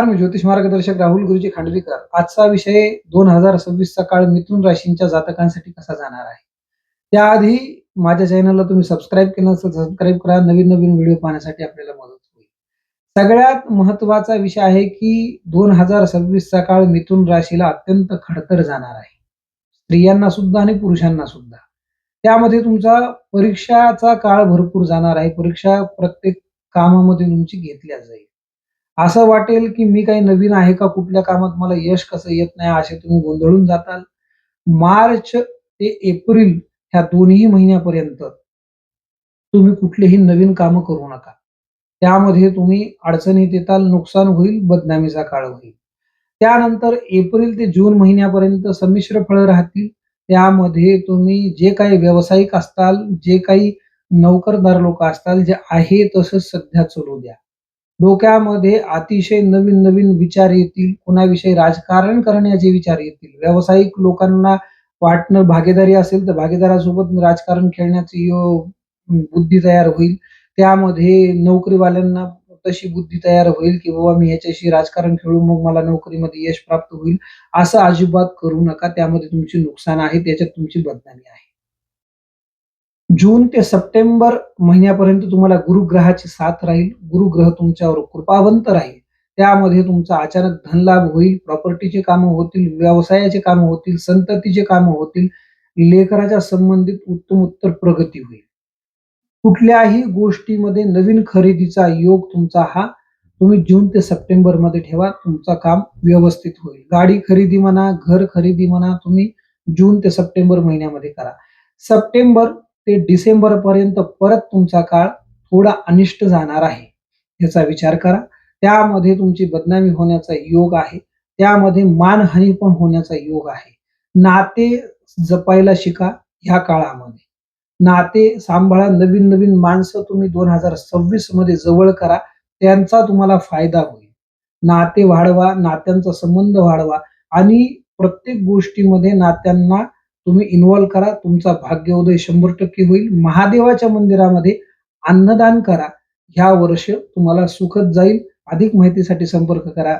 नमस्कार, मी ज्योतिष मार्गदर्शक राहुल गुरुजी खांडवीकर. आजचा विषय 2026 चा काळ मिथुन राशींच्या जातकांसाठी कसा जाणार आहे. त्याआधी माझ्या चॅनलला तुम्ही सबस्क्राईब केलं नसेल सबस्क्राईब करा. नवीन व्हिडिओ पाहण्यासाठी आपल्याला मदत होईल. सगळ्यात महत्त्वाचा विषय आहे की 2026 चा काळ मिथुन राशीला अत्यंत खडतर जाणार आहे. स्त्रियांना सुद्धा आणि पुरुषांना सुद्धा. त्यामध्ये तुमचा परीक्षाचा काळ भरपूर जाणार आहे. परीक्षा प्रत्येक कामामध्ये तुमची घेतल्या जाईल. असं वाटेल, की मी काही नवीन आहे का? कुठल्या कामात मला यश कसं येत नाही? असे तुम्ही गोंधळून जाताल. मार्च ते एप्रिल ह्या दोन्ही महिन्यापर्यंत तुम्ही कुठलीही नवीन कामं करू नका. त्यामध्ये तुम्ही अडचणीत येताल, नुकसान होईल, बदनामीचा काळ होईल. त्यानंतर एप्रिल ते जून महिन्यापर्यंत संमिश्र फळं राहतील. त्यामध्ये तुम्ही जे काही व्यावसायिक असताल, जे काही नोकरदार लोकं असताल, जे आहे तसंच सध्या चालू द्या. डोक्यामध्ये अतिशय नवीन विचार येतील. कुणाविषयी राजकारण करण्याचे विचार येतील. व्यावसायिक लोकांना वाटणं भागीदारी असेल, तर भागीदारासोबत राजकारण खेळण्याची बुद्धी तयार होईल. त्यामध्ये नोकरीवाल्यांना तशी बुद्धी तयार होईल, की बाबा मी ह्याच्याशी राजकारण खेळू, मग मला नोकरीमध्ये यश प्राप्त होईल. असं अजिबात करू नका. त्यामध्ये तुमचे नुकसान आहे. त्याच्यात तुमची बदनामी आहे. जून ते सप्टेंबर महिन्यापर्यंत तुम्हाला गुरुग्रहाची साथ राहील. गुरुग्रह तुमच्यावर कृपावंत राहील. त्यामध्ये तुमचा अचानक धनलाभ होईल, प्रॉपर्टीची कामं होतील, व्यवसायाची कामं होतील, संततीची कामं होतील, लेकराच्या संबंधित उत्तमोत्तर प्रगती होईल. कुठल्याही गोष्टीमध्ये नवीन खरेदीचा योग तुमचा हा तुम्ही जून ते सप्टेंबरमध्ये ठेवा. तुमचं काम व्यवस्थित होईल. गाडी खरेदी म्हणा, घर खरेदी म्हणा, तुम्ही जून ते सप्टेंबर महिन्यामध्ये करा. सप्टेंबर ते डिसेंबरपर्यंत परत तुमचा काळ थोडा अनिष्ट जाणार आहे. याचा विचार करा. त्यामध्ये तुमची बदनामी होण्याचा योग आहे. त्यामध्ये मानहानी पण होण्याचा योग आहे. नाते जपायला शिका ह्या काळामध्ये. नाते सांभाळा. नवीन माणसं तुम्ही 2026 मध्ये जवळ करा. त्यांचा तुम्हाला फायदा होईल. नाते वाढवा, नात्यांचा संबंध वाढवा आणि प्रत्येक गोष्टीमध्ये नात्यांना तुम्ही इन्व्हॉल्व करा. तुमचा भाग्योदय 100% होईल. महादेवाच्या मंदिरामध्ये अन्नदान करा. ह्या वर्ष तुम्हाला सुखद जाईल. अधिक माहितीसाठी संपर्क करा.